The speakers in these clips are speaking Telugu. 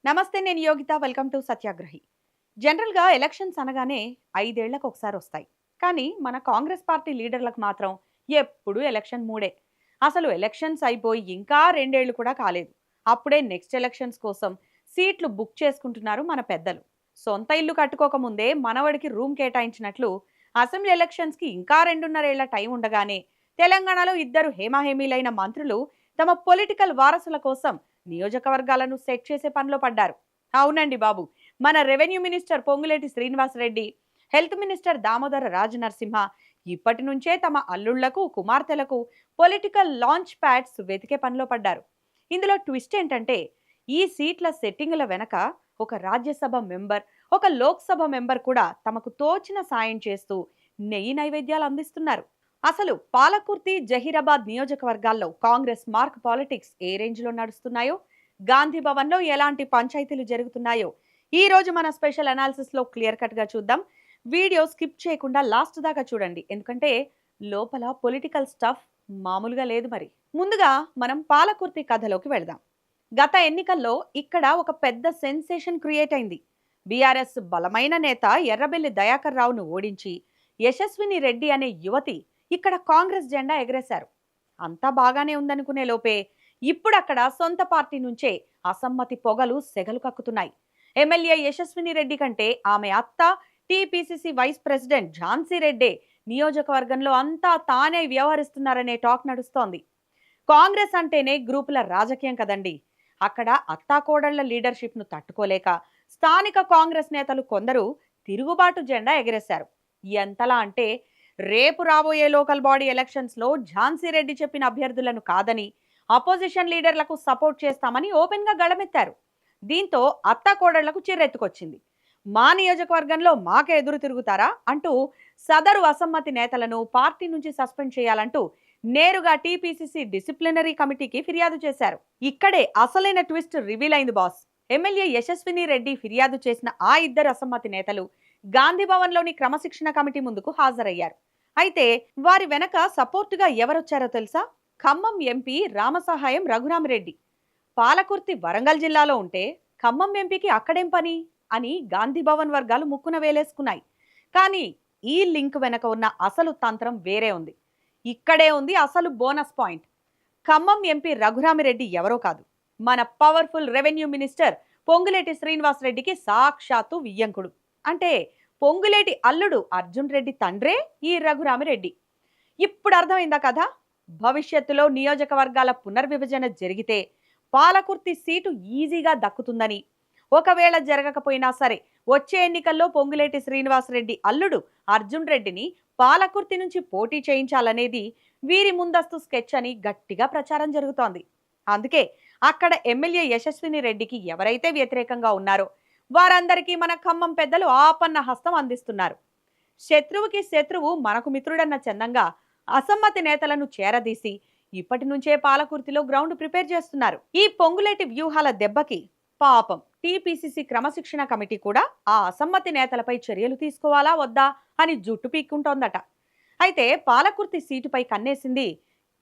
నమస్తే, నేను యోగిత. Welcome to సత్యాగ్రహి. జనరల్‌గా ఎలక్షన్స్ అనగానే 5 ఏళ్లకు ఒకసారి వస్తాయి. కానీ మన కాంగ్రెస్ పార్టీ లీడర్లకు మాత్రం ఎప్పుడూ ఎలక్షన్ మూడే. అసలు ఎలక్షన్స్ అయిపోయి ఇంకా 2 ఏళ్లు కూడా కాలేదు. అప్పుడే నెక్స్ట్ ఎలక్షన్స్ కోసం సీట్లు బుక్ చేసుకుంటున్నారు మన పెద్దలు. సొంత ఇల్లు కట్టుకోక ముందే మనవడికి రూమ్ కేటాయించినట్లు అసెంబ్లీ ఎలక్షన్స్‌కి ఇంకా 2.5 ఏళ్ల టైం ఉండగానే తెలంగాణలో ఇద్దరు హేమాహేమీలైన మంత్రులు తమ పొలిటికల్ వారసుల కోసం నియోజకవర్గాలను సెట్ చేసే పనిలో పడ్డారు. అవునండి బాబు. మన revenue minister Ponguleti Srinivasa Reddy, health minister Damodara Rajanarasimha ఇప్పటి నుంచే తమ అల్లుళ్లకు, కుమార్తెలకు పొలిటికల్ లాంచ్ ప్యాడ్స్ వెతికే పనిలో పడ్డారు. ఇందులో ట్విస్ట్ ఏంటంటే ఈ సీట్ల సెట్టింగుల వెనక ఒక రాజ్యసభ మెంబర్, ఒక లోక్సభ మెంబర్ కూడా తమకు తోచిన సాయం చేస్తూ నెయ్యి నైవేద్యాలు అందిస్తున్నారు. అసలు పాలకుర్తి, జహీరాబాద్ నియోజకవర్గాల్లో కాంగ్రెస్ మార్క్ పాలిటిక్స్ ఏ రేంజ్లో నడుస్తున్నాయో, గాంధీ భవన్లో ఎలాంటి పంచాయతీలు జరుగుతున్నాయో ఈ రోజు మన స్పెషల్ అనాలిసిస్ లో క్లియర్ కట్ గా చూద్దాం. వీడియో స్కిప్ చేయకుండా లాస్ట్ దాకా చూడండి, ఎందుకంటే లోపల పొలిటికల్ స్టఫ్ మామూలుగా లేదు. మరి ముందుగా మనం పాలకుర్తి కథలోకి వెళదాం. గత ఎన్నికల్లో ఇక్కడ ఒక పెద్ద సెన్సేషన్ క్రియేట్ అయింది. బీఆర్ఎస్ బలమైన నేత ఎర్రబెల్లి దయాకర్ రావును ఓడించి యశస్విని రెడ్డి అనే యువతి ఇక్కడ కాంగ్రెస్ జెండా ఎగరేశారు. అంతా బాగానే ఉందనుకునే లోపే ఇప్పుడు అక్కడ సొంత పార్టీ నుంచే అసమ్మతి పొగలు సెగలు కక్కుతున్నాయి. ఎమ్మెల్యే యశస్విని రెడ్డి కంటే ఆమె అత్త, టీపీసీసీ వైస్ ప్రెసిడెంట్ ఝాన్సీ రెడ్డే నియోజకవర్గంలో అంతా తానే వ్యవహరిస్తున్నారనే టాక్ నడుస్తోంది. కాంగ్రెస్ అంటేనే గ్రూపుల రాజకీయం కదండి. అక్కడ అత్తాకోడళ్ల లీడర్షిప్ ను తట్టుకోలేక స్థానిక కాంగ్రెస్ నేతలు కొందరు తిరుగుబాటు జెండా ఎగరేశారు. ఎంతలా అంటే రేపు రాబోయే లోకల్ బాడీ ఎలక్షన్స్ లో ఝాన్సీ రెడ్డి చెప్పిన అభ్యర్థులను కాదని అపోజిషన్ లీడర్లకు సపోర్ట్ చేస్తామని ఓపెన్ గా గళమెత్తారు. దీంతో అత్తాకోడళ్లకు చిర్రెత్తుకొచ్చింది. మా నియోజకవర్గంలో మాకే ఎదురు తిరుగుతారా అంటూ సదరు అసమ్మతి నేతలను పార్టీ నుంచి సస్పెండ్ చేయాలంటూ నేరుగా టీపీసీసీ డిసిప్లినరీ కమిటీకి ఫిర్యాదు చేశారు. ఇక్కడే అసలైన ట్విస్ట్ రివీల్ అయింది బాస్. ఎమ్మెల్యే యశస్విని రెడ్డి ఫిర్యాదు చేసిన ఆ ఇద్దరు అసమ్మతి నేతలు గాంధీ భవన్ లోని క్రమశిక్షణ కమిటీ ముందుకు హాజరయ్యారు. అయితే వారి వెనక సపోర్టుగా ఎవరొచ్చారో తెలుసా? ఖమ్మం ఎంపీ రామసహాయం రఘురామిరెడ్డి. పాలకుర్తి వరంగల్ జిల్లాలో ఉంటే ఖమ్మం ఎంపీకి అక్కడేం పని అని గాంధీ భవన్ వర్గాలు ముక్కున వేలేసుకున్నాయి. కానీ ఈ లింక్ వెనక ఉన్న అసలు తంత్రం వేరే ఉంది. ఇక్కడే ఉంది అసలు bonus point. Khammam MP Raghurami Reddy ఎవరో కాదు, మన powerful revenue minister Ponguleti Srinivas రెడ్డికి సాక్షాత్తు వియ్యంకుడు. అంటే పొంగులేటి అల్లుడు అర్జున్ రెడ్డి తండ్రే ఈ రఘురామిరెడ్డి. ఇప్పుడు అర్థమైందా కదా? భవిష్యత్తులో నియోజకవర్గాల పునర్విభజన జరిగితే పాలకుర్తి సీటు ఈజీగా దక్కుతుందని, ఒకవేళ జరగకపోయినా సరే వచ్చే ఎన్నికల్లో పొంగులేటి శ్రీనివాసరెడ్డి అల్లుడు అర్జున్ రెడ్డిని పాలకుర్తి నుంచి పోటీ చేయించాలనేది వీరి ముందస్తు స్కెచ్ అని గట్టిగా ప్రచారం జరుగుతోంది. అందుకే అక్కడ ఎమ్మెల్యే యశస్విని రెడ్డికి ఎవరైతే వ్యతిరేకంగా ఉన్నారో వారందరికీ మన ఖమ్మం పెద్దలు ఆపన్న హస్తం అందిస్తున్నారు. శత్రువుకి శత్రువు మనకు మిత్రుడన్న చందంగా అసమ్మతి నేతలను చేరదీసి ఇప్పటి నుంచే పాలకుర్తిలో గ్రౌండ్ ప్రిపేర్ చేస్తున్నారు. ఈ పొంగులేటి వ్యూహాల దెబ్బకి పాపం టీపీసీసీ క్రమశిక్షణ కమిటీ కూడా ఆ అసమ్మతి నేతలపై చర్యలు తీసుకోవాలా వద్దా అని జుట్టు పీక్కుంటోందట. అయితే పాలకుర్తి సీటుపై కన్నేసింది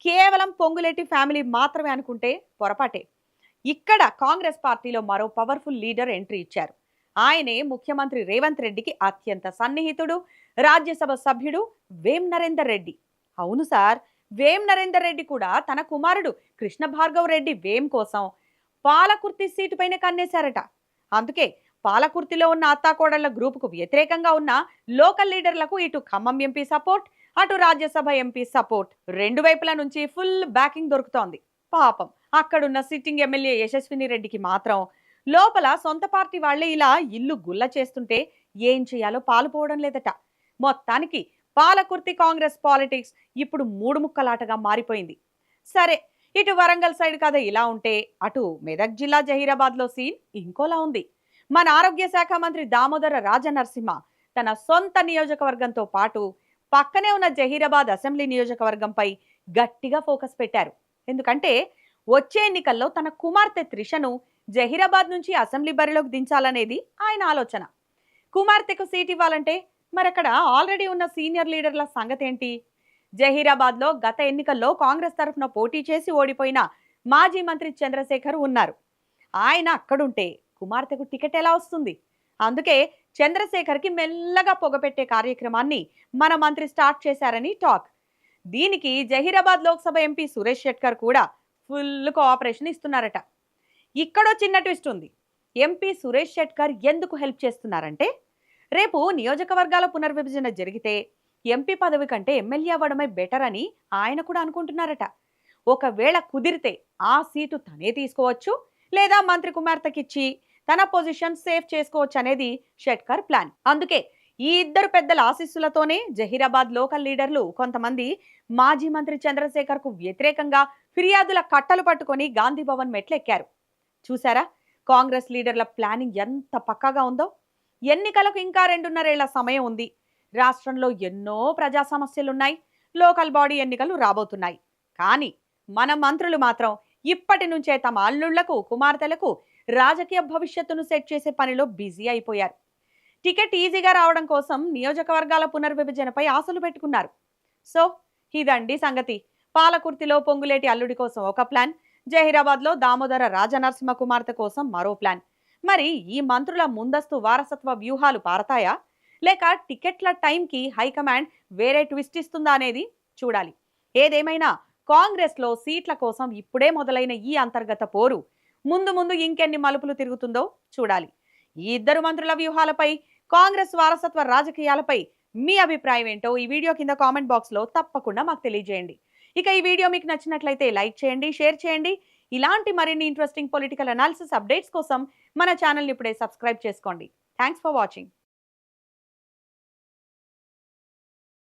కేవలం పొంగులేటి ఫ్యామిలీ మాత్రమే అనుకుంటే పొరపాటే. ఇక్కడ కాంగ్రెస్ పార్టీలో మరో పవర్ఫుల్ లీడర్ ఎంట్రీ ఇచ్చారు. ఆయనే ముఖ్యమంత్రి రేవంత్ రెడ్డికి అత్యంత సన్నిహితుడు, రాజ్యసభ సభ్యుడు వేం నరేందర్ రెడ్డి. అవును సార్, వేం నరేందర్ రెడ్డి కూడా తన కుమారుడు కృష్ణ భార్గవ్ రెడ్డి వేం కోసం పాలకుర్తి సీటుపైన కన్నేశారట. అందుకే పాలకుర్తిలో ఉన్న అత్తాకోడళ్ల గ్రూపుకు వ్యతిరేకంగా ఉన్న లోకల్ లీడర్లకు ఇటు ఖమ్మం ఎంపీ సపోర్ట్, అటు రాజ్యసభ ఎంపీ సపోర్ట్, రెండు వైపుల నుంచి ఫుల్ బ్యాకింగ్ దొరుకుతోంది. పాపం అక్కడున్న సిట్టింగ్ ఎమ్మెల్యే యశస్విని రెడ్డికి మాత్రం లోపల సొంత పార్టీ వాళ్లే ఇలా ఇల్లు గుల్ల చేస్తుంటే ఏం చేయాలో పాలుపోవడం లేదట. మొత్తానికి పాలకుర్తి కాంగ్రెస్ పాలిటిక్స్ ఇప్పుడు మూడు ముక్కలాటగా మారిపోయింది. సరే, ఇటు వరంగల్ సైడ్ కథ ఇలా ఉంటే అటు మెదక్ జిల్లా జహీరాబాద్ లో సీన్ ఇంకోలా ఉంది. మన ఆరోగ్య శాఖ మంత్రి దామోదర రాజనరసింహ తన సొంత నియోజకవర్గంతో పాటు పక్కనే ఉన్న జహీరాబాద్ అసెంబ్లీ నియోజకవర్గంపై గట్టిగా ఫోకస్ పెట్టారు. ఎందుకంటే వచ్చే ఎన్నికల్లో తన కుమార్తె త్రిషను జహీరాబాద్ నుంచి అసెంబ్లీ బరిలోకి దించాలనేది ఆయన ఆలోచన. కుమార్తెకు సీట్ ఇవ్వాలంటే మరక్కడ ఆల్రెడీ ఉన్న సీనియర్ లీడర్ల సంగతి ఏంటి? జహీరాబాద్ లో గత ఎన్నికల్లో కాంగ్రెస్ తరఫున పోటీ చేసి ఓడిపోయిన మాజీ మంత్రి చంద్రశేఖర్ ఉన్నారు. ఆయన అక్కడుంటే కుమార్తెకు టికెట్ ఎలా వస్తుంది? అందుకే చంద్రశేఖర్కి మెల్లగా పొగపెట్టే కార్యక్రమాన్ని మన మంత్రి స్టార్ట్ చేశారని టాక్. దీనికి జహీరాబాద్ లోక్సభ ఎంపీ సురేష్ షెట్కర్ కూడా ఫుల్ కోఆపరేషన్ ఇస్తున్నారట. ఇక్కడో చిన్న ట్విస్ట్ ఉంది. ఎంపీ సురేష్ షెట్కర్ ఎందుకు హెల్ప్ చేస్తున్నారంటే, రేపు నియోజకవర్గాల పునర్విభజన జరిగితే ఎంపీ పదవి కంటే ఎమ్మెల్యే అవ్వడమే బెటర్ అని ఆయన కూడా అనుకుంటున్నారట. ఒకవేళ కుదిరితే ఆ సీటు తనే తీసుకోవచ్చు, లేదా మంత్రి కుమార్తెకిచ్చి తన పొజిషన్ సేఫ్ చేసుకోవచ్చు అనేది షెట్కర్ ప్లాన్. అందుకే ఈ ఇద్దరు పెద్దల ఆశీస్సులతోనే జహీరాబాద్ లోకల్ లీడర్లు కొంతమంది మాజీ మంత్రి చంద్రశేఖర్ కు వ్యతిరేకంగా ఫిర్యాదుల కట్టలు పట్టుకొని గాంధీ భవన్ మెట్లెక్కారు. చూసారా కాంగ్రెస్ లీడర్ల ప్లానింగ్ ఎంత పక్కాగా ఉందో? ఎన్నికలకు ఇంకా 2.5 ఏళ్ల సమయం ఉంది. రాష్ట్రంలో ఎన్నో ప్రజా సమస్యలున్నాయి. లోకల్ బాడీ ఎన్నికలు రాబోతున్నాయి. కానీ మన మంత్రులు మాత్రం ఇప్పటి నుంచే తమ అల్లుళ్లకు, కుమార్తెలకు రాజకీయ భవిష్యత్తును సెట్ చేసే పనిలో బిజీ అయిపోయారు. టికెట్ ఈజీగా రావడం కోసం నియోజకవర్గాల పునర్విభజనపై ఆశలు పెట్టుకున్నారు. సో ఇదండి సంగతి. పాలకుర్తిలో పొంగులేటి అల్లుడి కోసం ఒక ప్లాన్, జహీరాబాద్లో దామోదర రాజనరసింహ కుమార్తె కోసం మరో ప్లాన్. మరి ఈ మంత్రుల ముందస్తు వారసత్వ వ్యూహాలు పారతాయా, లేక టికెట్ల టైంకి హైకమాండ్ వేరే ట్విస్ట్ ఇస్తుందా అనేది చూడాలి. ఏదేమైనా కాంగ్రెస్లో సీట్ల కోసం ఇప్పుడే మొదలైన ఈ అంతర్గత పోరు ముందు ముందు ఇంకెన్ని మలుపులు తిరుగుతుందో చూడాలి. ఈ ఇద్దరు మంత్రుల వ్యూహాలపై, కాంగ్రెస్ వారసత్వ రాజకీయాలపై మీ అభిప్రాయం ఏంటో ఈ వీడియో కింద కామెంట్ బాక్స్లో తప్పకుండా మాకు తెలియజేయండి. ఇక ఈ వీడియో మీకు నచ్చినట్లయితే లైక్ చేయండి, షేర్ చేయండి. ఇలాంటి మరిన్ని ఇంట్రెస్టింగ్ పొలిటికల్ అనాలిసిస్ అప్డేట్స్ కోసం మన ఛానల్ని ఇప్పుడే సబ్స్క్రైబ్ చేసుకోండి. Thanks for watching.